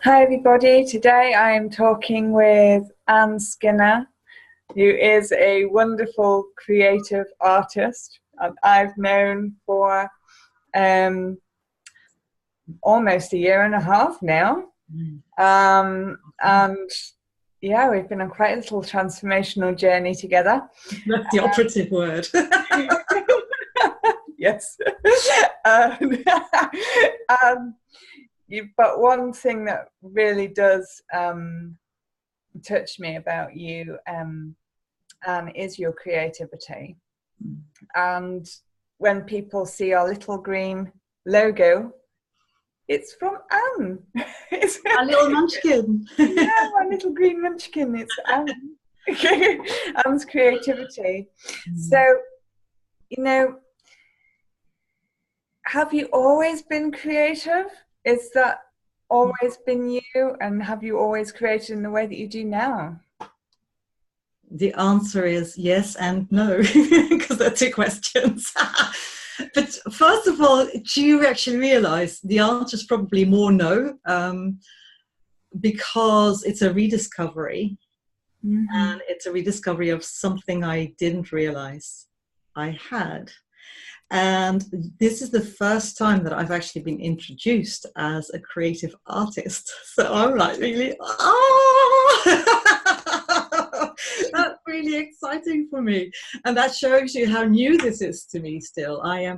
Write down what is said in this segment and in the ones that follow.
Hi everybody, today I am talking with Anne Skinner, who is a wonderful creative artist and I've known for almost a year and a half now. And yeah, we've been on quite a little transformational journey together. That's the operative word. Yes. But one thing that really does touch me about you, Anne, is your creativity. And when people see our little green logo, it's from Anne. It's a little munchkin. Yeah, my little green munchkin. It's Anne. Anne's creativity. So, you know, have you always been creative? Is that always been you? And have you always created in the way that you do now? The answer is yes and no, because they're two questions. But first of all, do you actually realize the answer is probably more no, because it's a rediscovery. And it's a rediscovery of something I didn't realize I had. And this is the first time that I've actually been introduced as a creative artist. So I'm like really, that's really exciting for me. And that shows you how new this is to me still. I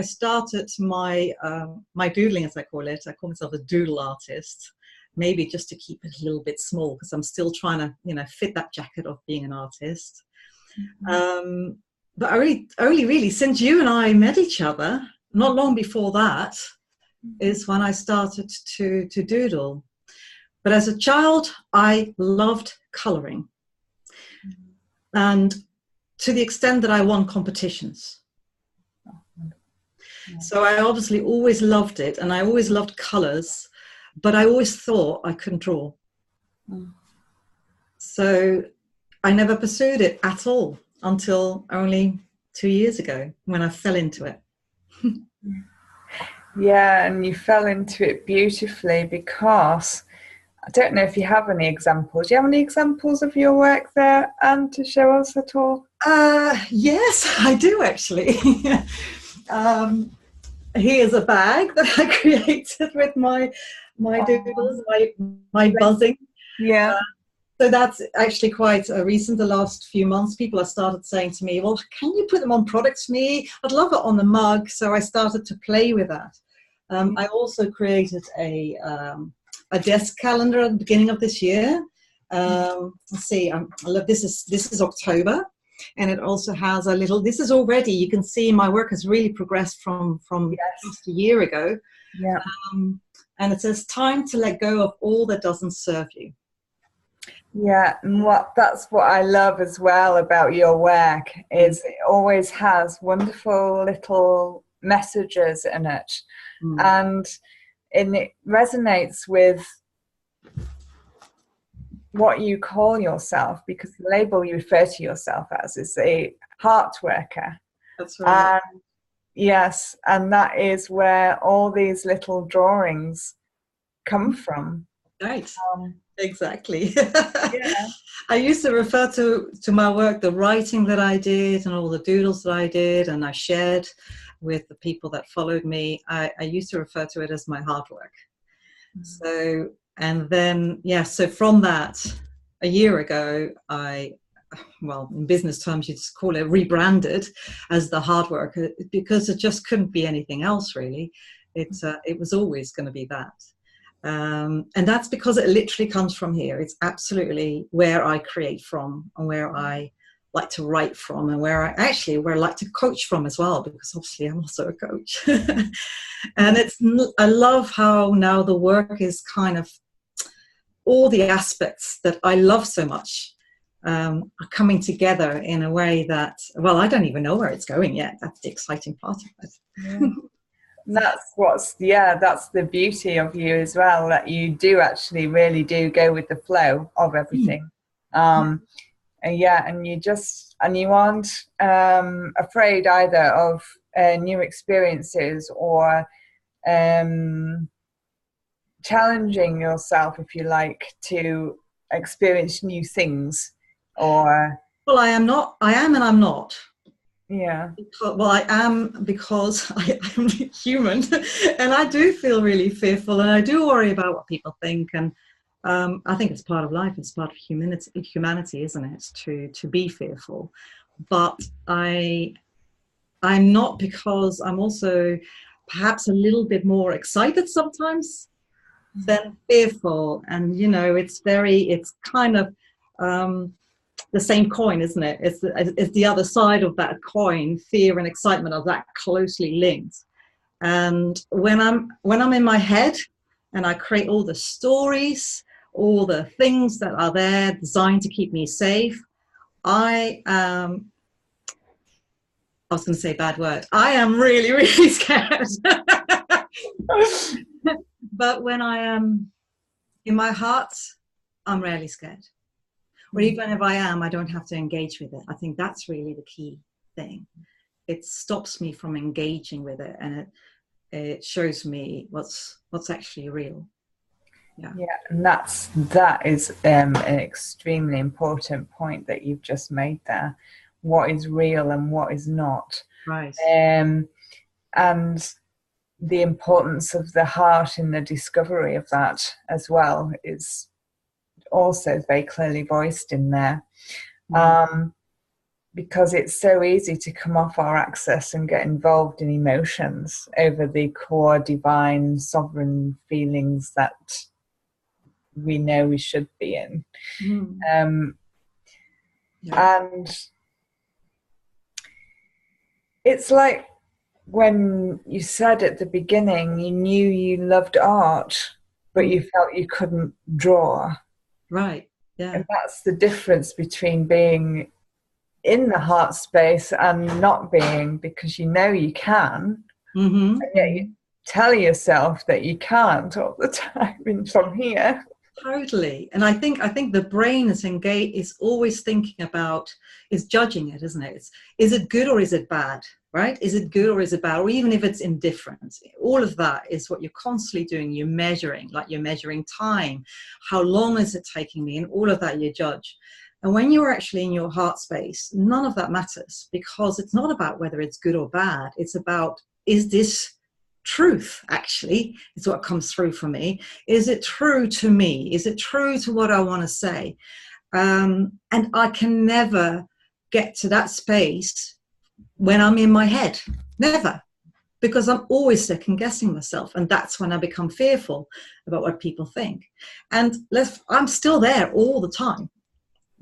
started my doodling, as I call it. I call myself a doodle artist, maybe just to keep it a little bit small because I'm still trying to, fit that jacket of being an artist. But only really since you and I met each other, not long before that, is when I started to doodle. But as a child, I loved colouring. And to the extent that I won competitions. So I obviously always loved it, and I always loved colours, but I always thought I couldn't draw. So I never pursued it at all until only 2 years ago when I fell into it. Yeah, and you fell into it beautifully because I don't know if you have any examples. Do you have any examples of your work there, Anne, to show us at all? Yes, I do actually. Here's a bag that I created with my doodles, my buzzing. Yeah. So that's actually quite recent. The last few months, people have started saying to me, well, can you put them on products for me? I'd love it on the mug. So I started to play with that. I also created a desk calendar at the beginning of this year. Let's see, I love this is October, and it also has a little, this is already, you can see my work has really progressed from just a year ago. Yeah. And it says, time to let go of all that doesn't serve you. Yeah, and that's what I love as well about your work is it always has wonderful little messages in it, and it resonates with what you call yourself, because the label you refer to yourself as is a Heartworker. That's right. And yes, and that is where all these little drawings come from. Right. Exactly. Yeah. I used to refer to my work, the writing that I did and all the doodles that I did and I shared with the people that followed me. I used to refer to it as my hard work. So, and then, so from that, a year ago, well, in business terms, you just call it rebranded as the hard work, because it just couldn't be anything else, really. It was always going to be that. And that's because it literally comes from here. It's absolutely where I create from and where I like to write from and where I like to coach from as well, because obviously I'm also a coach. And I love how now the work is kind of all the aspects that I love so much are coming together in a way that, well, I don't even know where it's going yet. That's the exciting part of it. Yeah. That's the beauty of you as well, that you do actually really do go with the flow of everything. And you aren't afraid either of new experiences or challenging yourself, if you like, to experience new things, or? Well, I am and I'm not. Yeah. Well, I am, because I am human, and I do feel really fearful, and I do worry about what people think, and I think it's part of life, it's part of humanity, isn't it, to be fearful. But I'm not, because I'm also perhaps a little bit more excited sometimes than fearful. And it's kind of the same coin, isn't it? It's the other side of that coin. Fear and excitement are that closely linked. And when I'm in my head and I create all the stories, all the things that are there designed to keep me safe, I was going to say a bad word. I am really, really scared. But when I am in my heart, I'm rarely scared. Or even if I am, I don't have to engage with it. I think that's really the key thing. It stops me from engaging with it, and it shows me what's actually real. Yeah, and that is an extremely important point that you've just made there. What is real and what is not. Right. And the importance of the heart in the discovery of that as well is also very clearly voiced in there. Because it's so easy to come off our axis and get involved in emotions over the core divine sovereign feelings that we know we should be in. And it's like when you said at the beginning you knew you loved art, but you felt you couldn't draw. Right. Yeah. And that's the difference between being in the heart space and not being, because you know you can, and yet you tell yourself that you can't all the time from here. Totally. And I think the brain is engaged, is always thinking about, is judging it, isn't it? Is it good or is it bad? Right? Is it good or is it bad? Or even if it's indifferent, all of that is what you're constantly doing. You're measuring, like you're measuring time. How long is it taking me? And all of that you judge. And when you're actually in your heart space, none of that matters, because it's not about whether it's good or bad. It's about, is this truth, actually, is what comes through for me. Is it true to me? Is it true to what I want to say? And I can never get to that space when I'm in my head. Never. Because I'm always second guessing myself. And that's when I become fearful about what people think. And I'm still there all the time.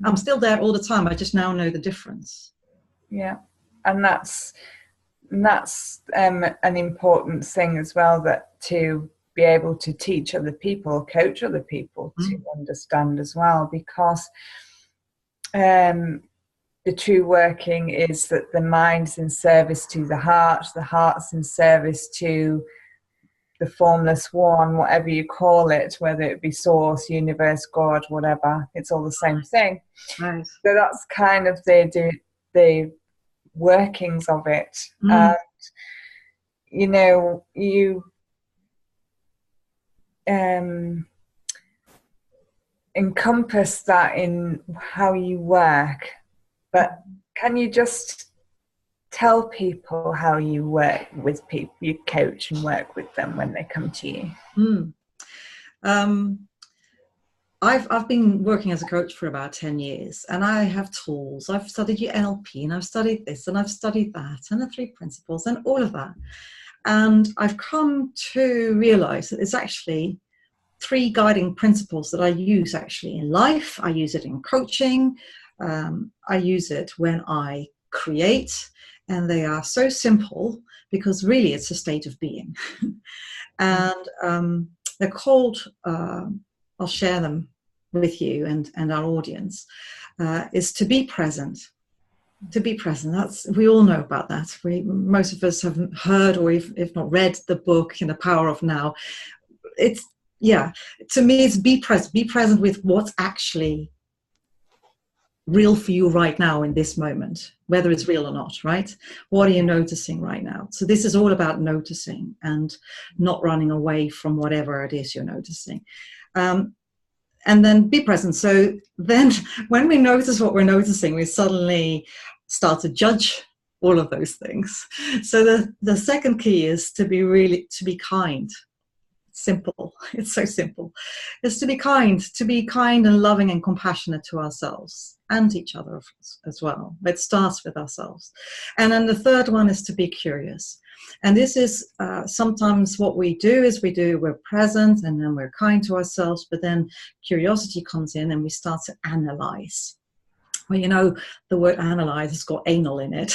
I'm still there all the time. I just now know the difference. Yeah. And that's an important thing as well, that to be able to teach other people, coach other people to understand as well, because the true working is that the mind's in service to the heart's in service to the formless one, whatever you call it, whether it be source, universe, God, whatever, it's all the same thing. Nice. So that's kind of the workings of it. And you encompass that in how you work, but can you just tell people how you work with people, you coach and work with them when they come to you? I've been working as a coach for about 10 years, and I have tools. I've studied your NLP, and I've studied this, and I've studied that, and the 3 principles, and all of that. And I've come to realize that it's actually 3 guiding principles that I use actually in life. I use it in coaching. I use it when I create, and they are so simple because really it's a state of being. And they're called, I'll share them with you and our audience, is to be present. To be present. We all know about that. Most of us have heard, or if not read, the book, The Power of Now. To me, it's be present. Be present with what's actually real for you right now in this moment. whether it's real or not, right? What are you noticing right now? So this is all about noticing and not running away from whatever it is you're noticing. And then be present. So then when we notice what we're noticing, we suddenly start to judge all of those things. So the second key is to be kind. Simple. It's so simple. Is to be kind and loving and compassionate to ourselves and each other as well. It starts with ourselves. And then the third one is to be curious. And this is sometimes what we do is we're present and then we're kind to ourselves, but then curiosity comes in and we start to analyze. Well, you know, the word analyze has got anal in it.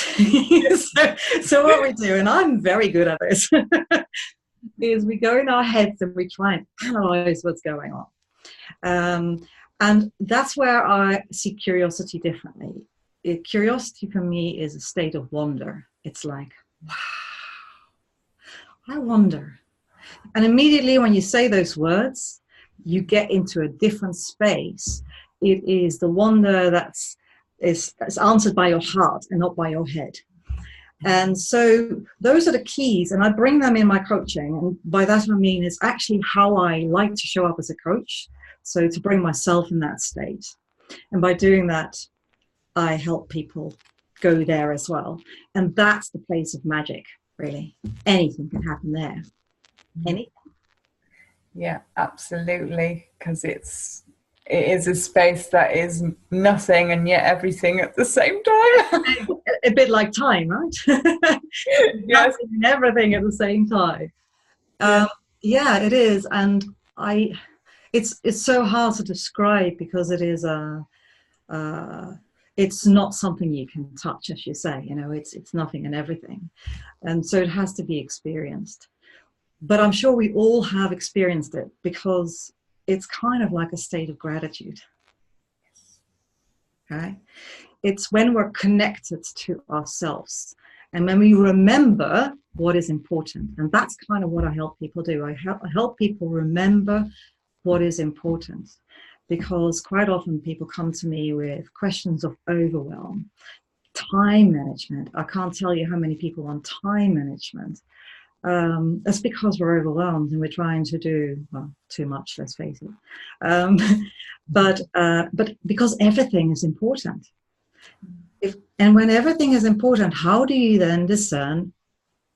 so what we do, and I'm very good at this, is we go in our heads and we try and analyze what's going on. And that's where I see curiosity differently. Curiosity for me is a state of wonder. It's like, wow, I wonder. And immediately when you say those words, you get into a different space. It is the wonder that's answered by your heart and not by your head. And so those are the keys, and I bring them in my coaching. And by that I mean it's actually how I like to show up as a coach. So to bring myself in that state. And by doing that, I help people go there as well. And that's the place of magic, really. Anything can happen there. Anything. Yeah, absolutely. Because it is a space that is nothing and yet everything at the same time. A bit like time, right? Yes. Nothing and everything at the same time. Yeah, it is. And it's so hard to describe because it is it's not something you can touch, as you say. You know, it's nothing and everything. And so it has to be experienced. But I'm sure we all have experienced it because it's kind of like a state of gratitude. Okay? It's when we're connected to ourselves and when we remember what is important. And that's kind of what I help people do. I help people remember what is important, because quite often people come to me with questions of overwhelm, time management. I can't tell you how many people want time management. That's because we're overwhelmed and we're trying to do, well, too much, let's face it. But because everything is important. And when everything is important, how do you then discern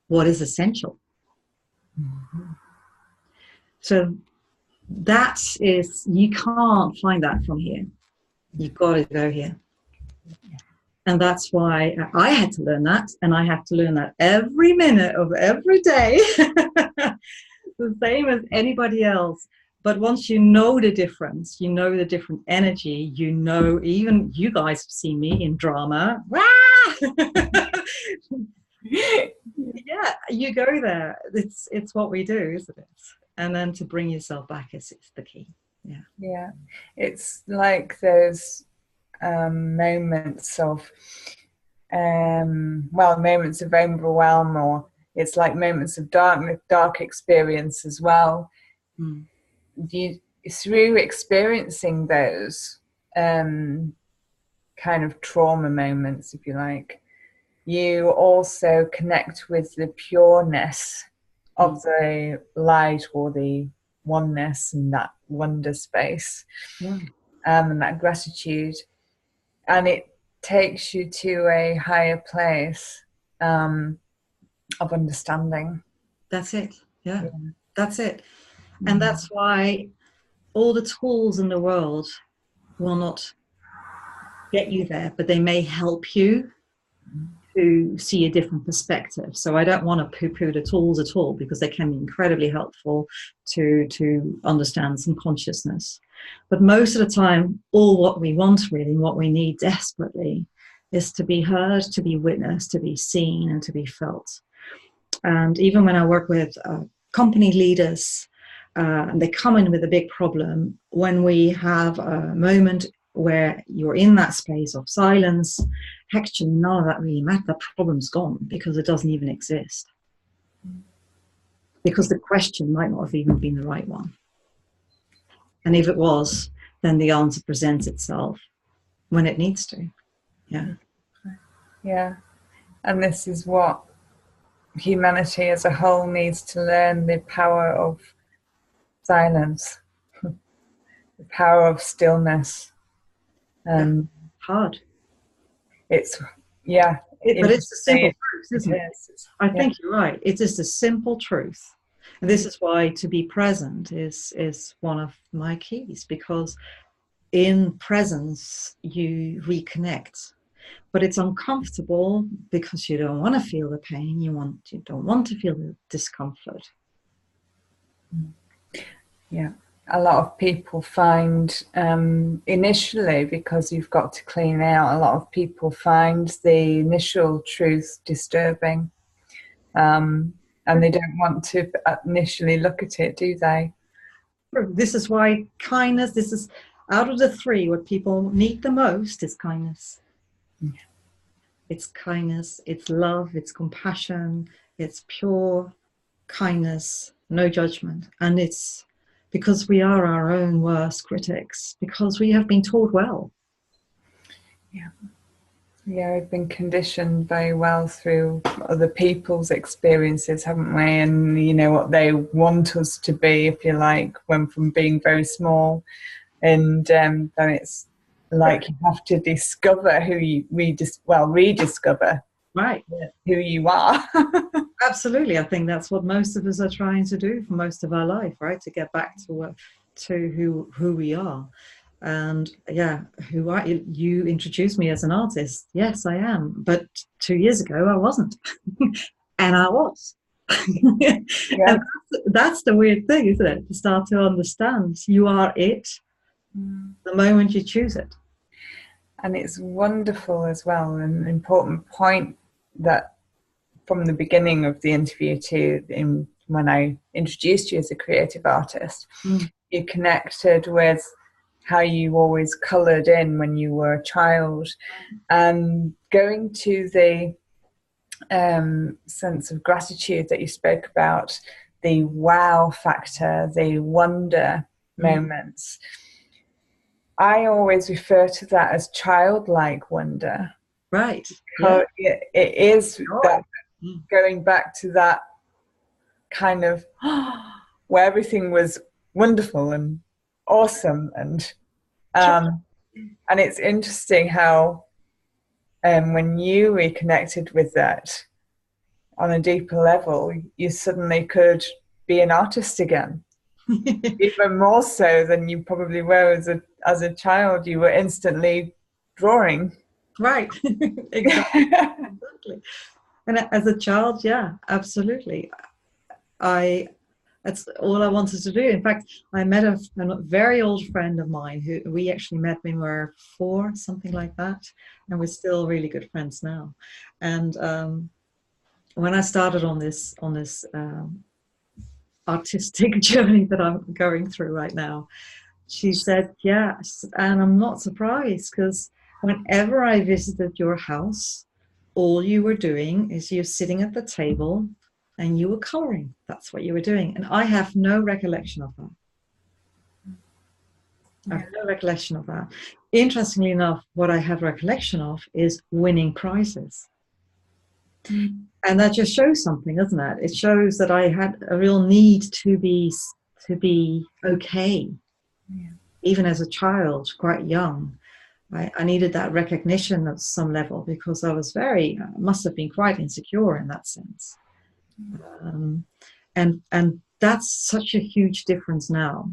what is essential? Mm-hmm. So that is, you can't find that from here. You've got to go here. And that's why I had to learn that, and I have to learn that every minute of every day, the same as anybody else. But once you know the difference, you know the different energy, you know, even you guys have seen me in drama. Yeah, you go there. It's what we do, isn't it? And then to bring yourself back is the key. Yeah. It's like those moments of moments of overwhelm, or it's like moments of dark experience as well. Through experiencing those kind of trauma moments, if you like, you also connect with the pureness of the light or the oneness and that wonder space, and that gratitude. And it takes you to a higher place of understanding. That's it. Yeah. That's it. And that's why all the tools in the world will not get you there, but they may help you to see a different perspective. So I don't want to poo-poo the tools at all, because they can be incredibly helpful to understand some consciousness. But most of the time, all what we want really, what we need desperately, is to be heard, to be witnessed, to be seen, and to be felt. And even when I work with company leaders, and they come in with a big problem, when we have a moment where you're in that space of silence, actually none of that really matters. The problem's gone because it doesn't even exist. Because the question might not have even been the right one. And if it was, then the answer presents itself when it needs to. Yeah. Yeah. And this is what humanity as a whole needs to learn, the power of silence, the power of stillness. And Hard. it's, yeah, But it's a simple truth, it isn't it? is. I think you're right. It is a simple truth. And this is why to be present is one of my keys, because in presence you reconnect. But it's uncomfortable because you don't want to feel the pain. You don't want to feel the discomfort. Yeah. A lot of people find initially, because you've got to clean out, a lot of people find the initial truth disturbing, and they don't want to initially look at it, do they? This is why kindness, this is out of the three, what people need the most is kindness. Yeah. It's kindness, it's love, it's compassion, it's pure kindness, no judgment. And it's because we are our own worst critics, because we have been taught well. Yeah. Yeah, we've been conditioned very well through other people's experiences, haven't we? And you know what they want us to be, if you like, when from being very small. And then it's like you have to discover who you rediscover Right. who you are. Absolutely. I think that's what most of us are trying to do for most of our life, right? To get back to who we are. And yeah, who are you? You introduced me as an artist. Yes, I am. But 2 years ago, I wasn't. And I was. Yeah. And that's the weird thing, isn't it? To start to understand you are it the moment you choose it. And it's wonderful as well, an important point that from the beginning of the interview to when I introduced you as a creative artist, you connected with how you always coloured in when you were a child, and going to the sense of gratitude that you spoke about, the wow factor, the wonder moments. I always refer to that as childlike wonder. Right. Because it is that going back to that kind of where everything was wonderful and awesome, and it's interesting how when you reconnected with that on a deeper level, you suddenly could be an artist again. Even more so than you probably were as a child. You were instantly drawing. Right. Exactly. And as a child, yeah, absolutely. That's all I wanted to do. In fact, I met a very old friend of mine who we actually met when we were 4, something like that, and we're still really good friends now. And when I started on this artistic journey that I'm going through right now, she said, yes, and I'm not surprised, because whenever I visited your house, all you were doing is you're sitting at the table and you were coloring. That's what you were doing. And I have no recollection of that. I have no recollection of that. Interestingly enough, what I have recollection of is winning prizes. And that just shows something, doesn't it? It shows that I had a real need to be okay. Yeah. Even as a child, quite young, I needed that recognition at some level, because I was must have been quite insecure in that sense. And that's such a huge difference now.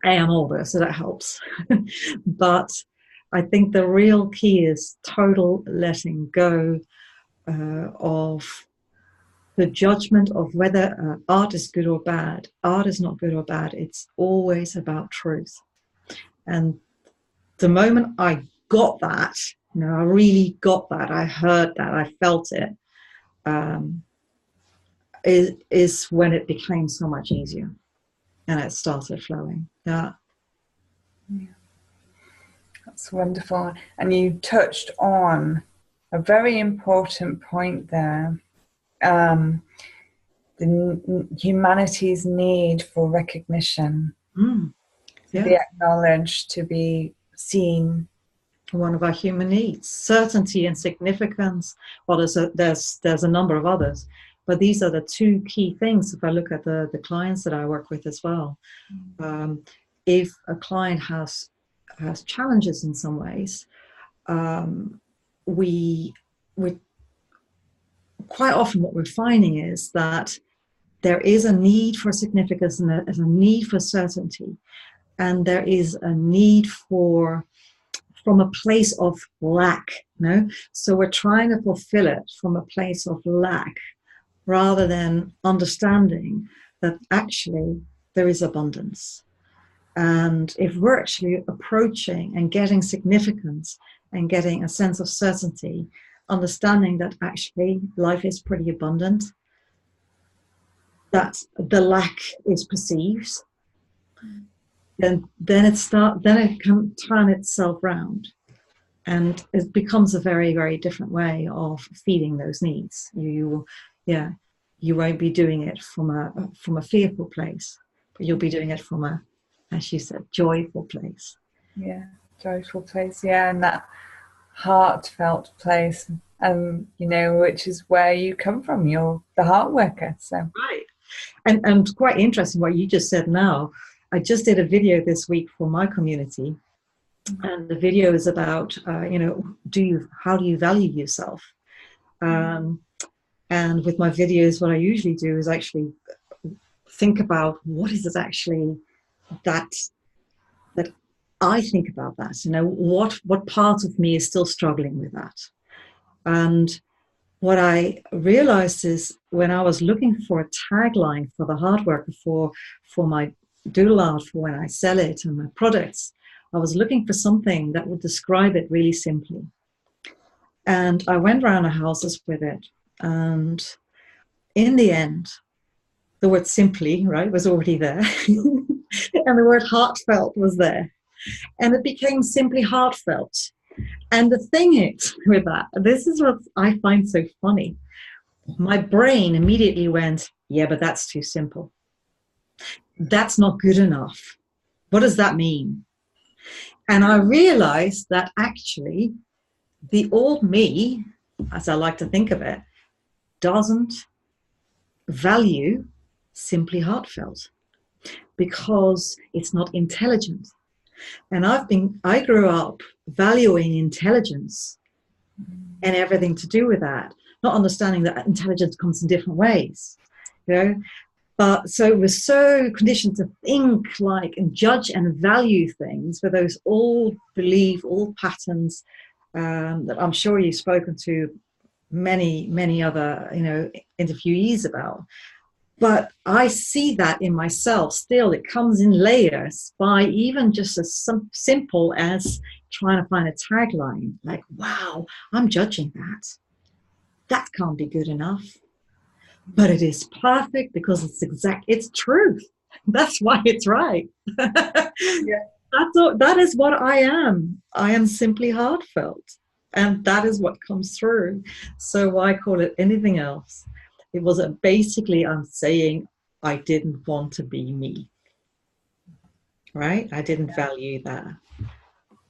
I am older, so that helps. But I think the real key is total letting go of the judgment of whether art is good or bad. Art is not good or bad. It's always about truth. And the moment I got that, I really got that, I heard that, I felt it, is when it became so much easier and it started flowing. Yeah. That's wonderful. And you touched on a very important point there. Humanity's need for recognition, to be acknowledged, to be seen, one of our human needs. Certainty and significance. Well, there's a number of others, but these are the two key things. If I look at the clients that I work with as well, if a client has challenges in some ways, we quite often what we're finding is that there is a need for significance and there's a need for certainty, and there is a need from a place of lack, so we're trying to fulfill it from a place of lack rather than understanding that actually there is abundance. And if we're actually approaching and getting significance and getting a sense of certainty, understanding that actually life is pretty abundant, that the lack is perceived, then it can turn itself round, and it becomes a very, very different way of feeding those needs. You won't be doing it from a fearful place, but you'll be doing it from a, as you said, joyful place. Yeah, joyful place. Yeah, and that heartfelt place, which is where you come from. You're the Heartworker. So right, and quite interesting what you just said now. I just did a video this week for my community, and the video is about how do you value yourself? And with my videos, what I usually do is actually think about what is it actually that I think about that. What part of me is still struggling with that? And what I realized is when I was looking for a tagline for the Heartworker, for my doodle art, for when I sell it and my products, I was looking for something that would describe it really simply. And I went around the houses with it, and in the end, the word simply, right, was already there. And the word heartfelt was there. And it became simply heartfelt. And the thing is with that, this is what I find so funny. My brain immediately went, yeah, but that's too simple. That's not good enough. What does that mean? And I realized that actually the old me, as I like to think of it, doesn't value simply heartfelt because it's not intelligent. And I grew up valuing intelligence and everything to do with that, not understanding that intelligence comes in different ways, But so we're so conditioned to think like and judge and value things with those old patterns that I'm sure you've spoken to many, many other, interviewees about. But I see that in myself still. It comes in layers by even just as simple as trying to find a tagline. Like, wow, I'm judging that. That can't be good enough. But it is perfect because it's truth. That's why it's right. Yeah. That is what I am. I am simply heartfelt. And that is what comes through. So why call it anything else? It was basically I'm saying I didn't want to be me. Right? I didn't value that.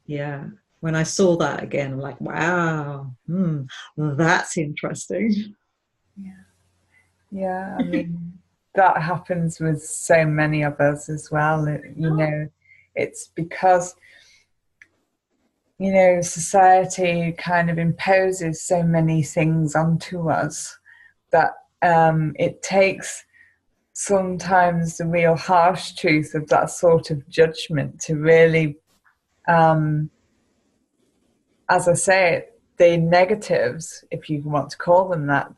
Yeah. When I saw that again, I'm like, wow, that's interesting. Yeah. Yeah, I mean, that happens with so many of us as well. It's because, society kind of imposes so many things onto us that it takes sometimes the real harsh truth of that sort of judgment to really, as I say, the negatives, if you want to call them that,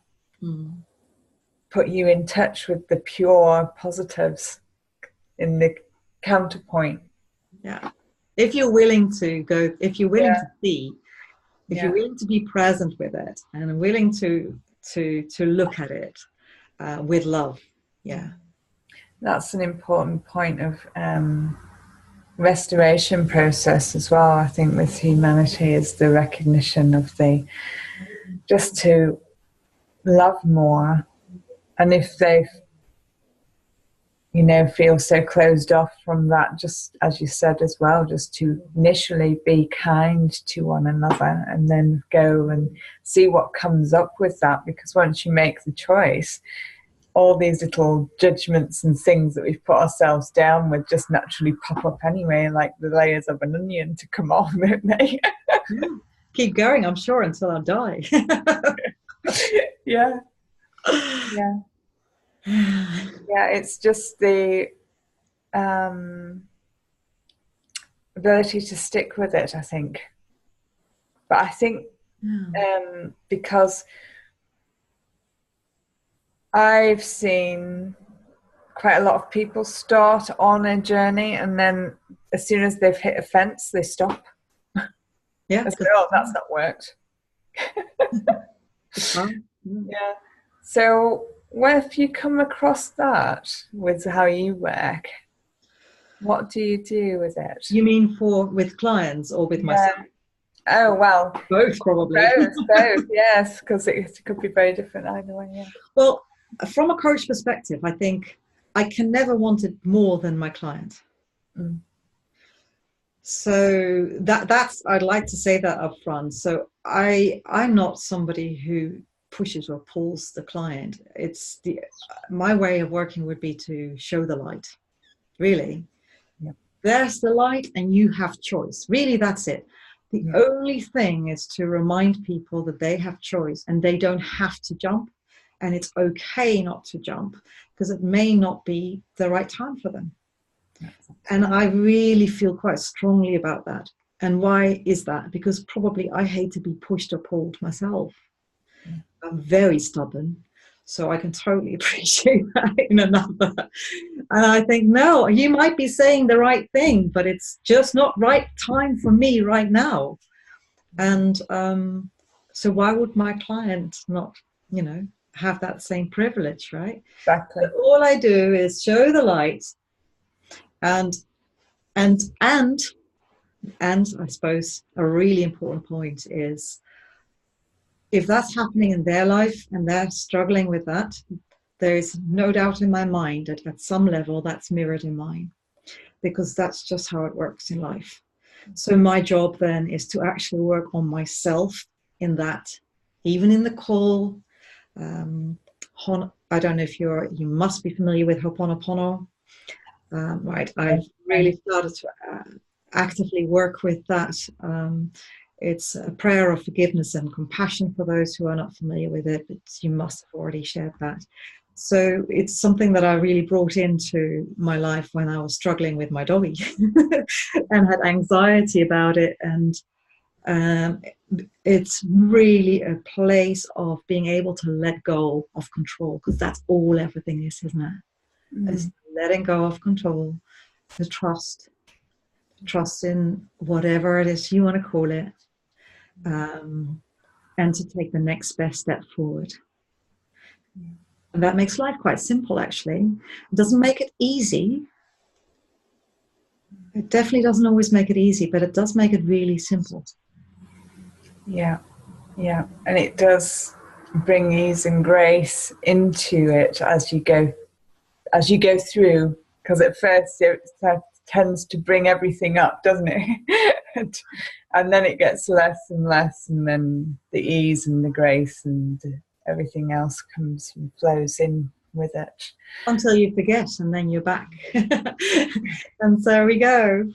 put you in touch with the pure positives in the counterpoint. Yeah. If you're willing to go, if you're willing to see, if you're willing to be present with it and willing to look at it with love. Yeah. That's an important point of restoration process as well, I think, with humanity, is the recognition of just to love more. And if they've you know, feel so closed off from that, just as you said as well, just to initially be kind to one another and then go and see what comes up with that. Because once you make the choice, all these little judgments and things that we've put ourselves down with just naturally pop up anyway, like the layers of an onion to come off, don't they? Keep going, I'm sure, until I die. Yeah. Yeah. Yeah, it's just the ability to stick with it, I think. But I think because I've seen quite a lot of people start on a journey and then as soon as they've hit a fence, they stop. Yeah. Say, oh, that's not worked. Yeah. So what if you come across that with how you work? What do you do with it? You mean with clients or with myself? Oh, well. Both, probably. Both, yes, because it could be very different either way, yeah. Well, from a coach perspective, I think I can never want it more than my client. Mm. So that's, I'd like to say that up front. So I'm not somebody who pushes or pulls the client. It's my way of working would be to show the light, really. Yep. There's the light and you have choice. Really, that's it. The only thing is to remind people that they have choice and they don't have to jump, and it's okay not to jump because it may not be the right time for them. And I really feel quite strongly about that. And why is that? Because probably I hate to be pushed or pulled myself. I'm very stubborn, so I can totally appreciate that in another. And I think, no, you might be saying the right thing, but it's just not right time for me right now. And so why would my client not, have that same privilege, right? Exactly. But all I do is show the light, and I suppose a really important point is, if that's happening in their life and they're struggling with that, there is no doubt in my mind that at some level that's mirrored in mine, because that's just how it works in life. So my job then is to actually work on myself in that, even in the call. I don't know if you must be familiar with Ho'oponopono. Right, I've really started to actively work with that. It's a prayer of forgiveness and compassion for those who are not familiar with it, but you must have already shared that. So it's something that I really brought into my life when I was struggling with my doggy and had anxiety about it. And it's really a place of being able to let go of control, because that's all everything is, isn't it? It's letting go of control, the trust in whatever it is you want to call it, and to take the next best step forward. And that makes life quite simple, actually. It doesn't make it easy. It definitely doesn't always make it easy, but it does make it really simple. Yeah, and it does bring ease and grace into it as you go through, because at first it tends to bring everything up, doesn't it? And then it gets less and less, and then the ease and the grace and everything else comes and flows in with it. Until you forget, and then you're back. And so we go.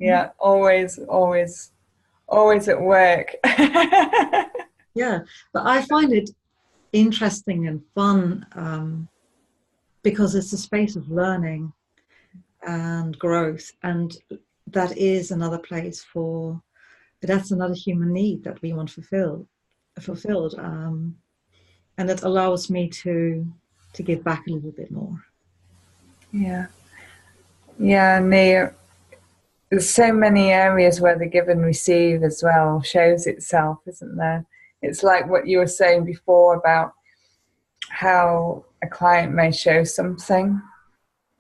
Yeah, always at work. Yeah, but I find it interesting and fun, because it's a space of learning and growth, and that is another place that's another human need that we want fulfilled, and it allows me to give back a little bit more. Yeah, and there's so many areas where the give and receive as well shows itself, isn't there? It's like what you were saying before about how a client may show something,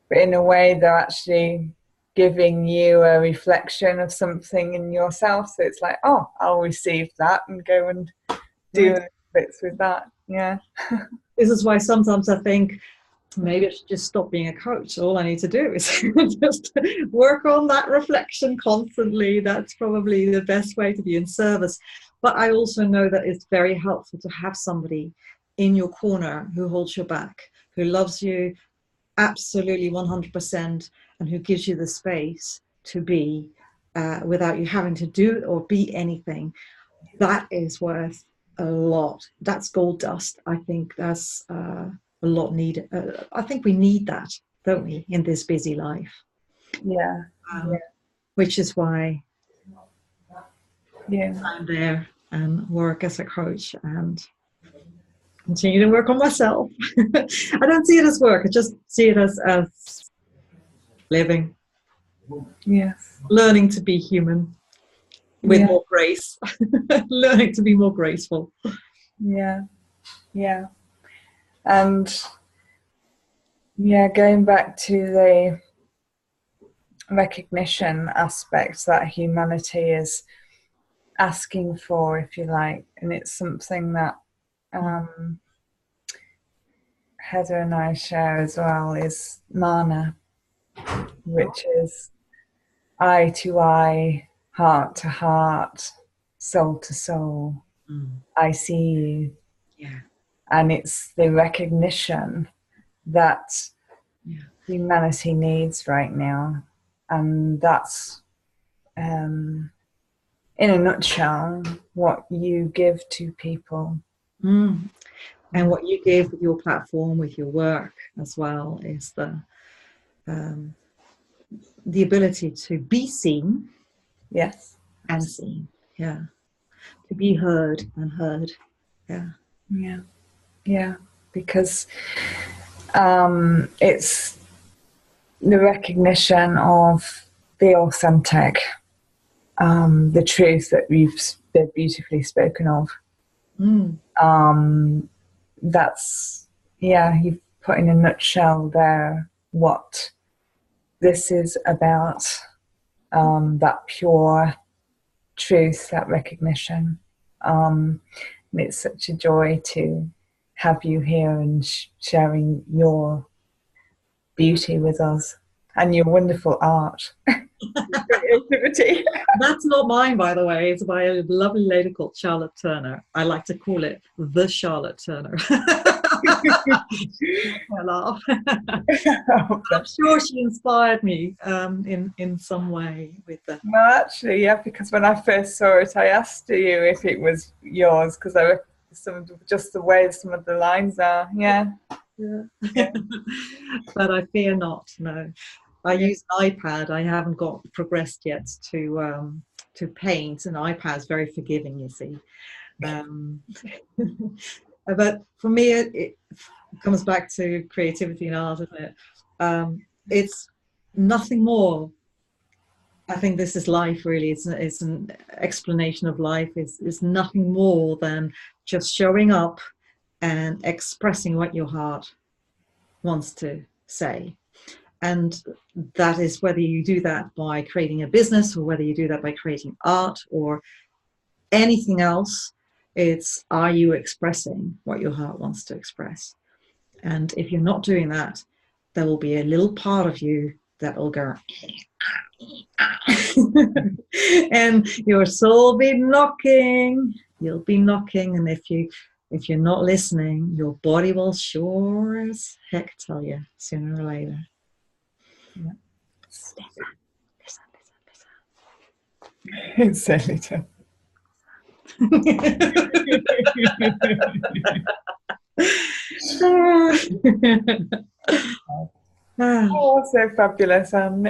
but in a way they're actually giving you a reflection of something in yourself. So it's like, oh, I'll receive that and go and do bits with that. Yeah. This is why sometimes I think maybe I should just stop being a coach. All I need to do is just work on that reflection constantly. That's probably the best way to be in service. But I also know that it's very helpful to have somebody in your corner who holds your back, who loves you absolutely 100%, and who gives you the space to be without you having to do or be anything. That is worth a lot. That's gold dust. I think that's a lot needed. I think we need that, don't we, in this busy life? Yeah. Which is why Yeah. I'm there and work as a coach and continue to work on myself. I don't see it as work. I just see it as living. Yes. Learning to be human with more grace. Learning to be more graceful. Yeah. Yeah. And going back to the recognition aspect that humanity is asking for, if you like, and it's something that Heather and I share as well, is mana, which is eye to eye, heart to heart, soul to soul. I see you. Yeah. And it's the recognition that humanity needs right now. And that's, in a nutshell, what you give to people. And what you give with your platform, with your work as well, is the ability to be seen. Yes. And seen. Yeah. To be heard and heard. Yeah. Yeah. Yeah. Because it's the recognition of the authentic, the truth that they've beautifully spoken of. That's, you've put in a nutshell there what this is about, that pure truth, that recognition. And it's such a joy to have you here and sharing your beauty with us and your wonderful art. Creativity. That's not mine, by the way. It's by a lovely lady called Charlotte Turner. I like to call it the Charlotte Turner. I laugh. I'm sure she inspired me in some way with that. Well, actually, because when I first saw it, I asked you if it was yours, because I just the way some of the lines are. Yeah. But I fear not. No. I use an iPad. I haven't got progressed yet to paint. And iPad's very forgiving, you see. But for me, it comes back to creativity and art, isn't it? It's nothing more. I think this is life, really. It's an explanation of life. It's nothing more than just showing up and expressing what your heart wants to say. And that is whether you do that by creating a business or whether you do that by creating art or anything else. It's, are you expressing what your heart wants to express? And if you're not doing that, there will be a little part of you that will go and your soul will be knocking. You'll be knocking, and if you're not listening, your body will sure as heck tell you sooner or later. Yeah. Listen. It's certainly true. Oh, so fabulous. And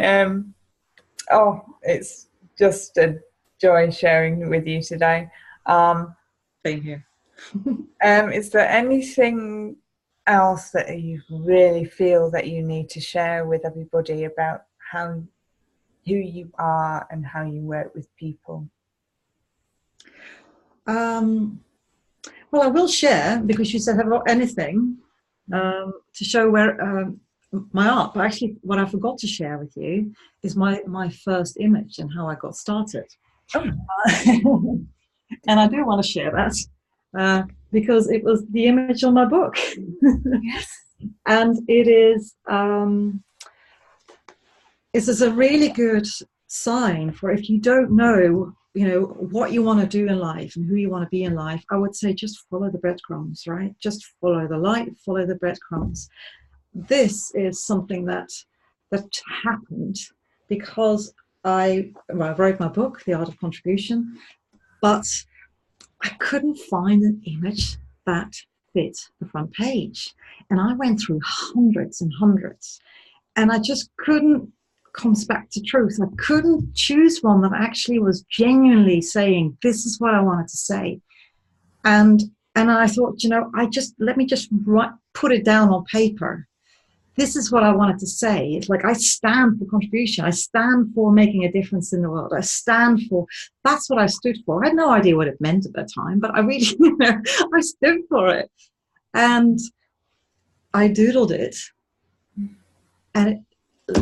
it's just a joy sharing with you today. Same here. Is there anything else that you really feel that you need to share with everybody about who you are and how you work with people? Well, I will share, because you said have not anything to show where my art, but actually what I forgot to share with you is my first image and how I got started. And I do want to share that because it was the image on my book. Yes. And it is this is a really good sign for if you don't know, what you want to do in life and who you want to be in life. I would say just follow the breadcrumbs, right? Just follow the light, follow the breadcrumbs. This is something that happened because I wrote my book, The Art of Contribution, but I couldn't find an image that fit the front page. And I went through hundreds and hundreds, and I just couldn't comes back to truth. I couldn't choose one that actually was genuinely saying, this is what I wanted to say. And I thought, let me just put it down on paper. This is what I wanted to say. It's like, I stand for contribution. I stand for making a difference in the world. That's what I stood for. I had no idea what it meant at that time, but I really, I stood for it. And I doodled it. And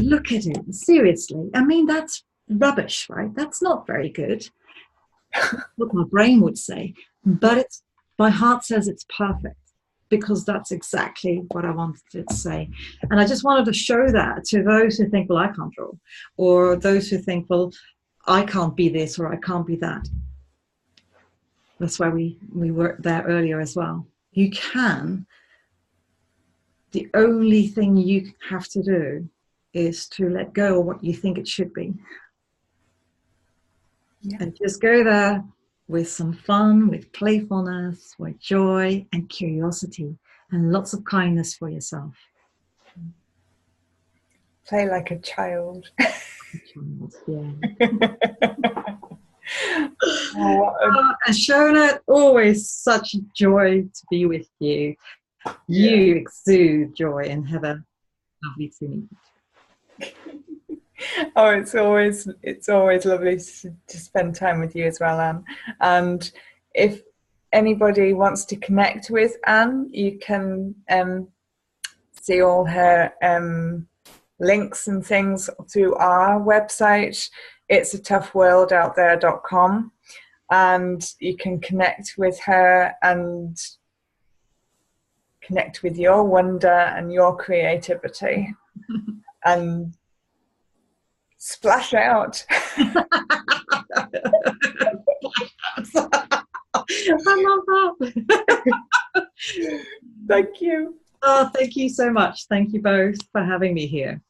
look at it, seriously. I mean, that's rubbish, right? That's not very good. What my brain would say. But my heart says it's perfect, because that's exactly what I wanted it to say. And I just wanted to show that to those who think, well, I can't draw, or those who think, well, I can't be this or I can't be that. That's why we were there earlier as well. You can. The only thing you have to do is to let go of what you think it should be. Yeah. And just go there with some fun, with playfulness, with joy and curiosity, and lots of kindness for yourself. Play like a child. Yeah. And Shona, always such joy to be with you. You exude joy, and Heather, lovely to meet you. Oh, it's always lovely to spend time with you as well, Anne. And if anybody wants to connect with Anne, you can see all her links and things through our website, itsatoughworldouthere.com, and you can connect with her and connect with your wonder and your creativity and splash out. I love that. Thank you. Oh, thank you so much. Thank you both for having me here.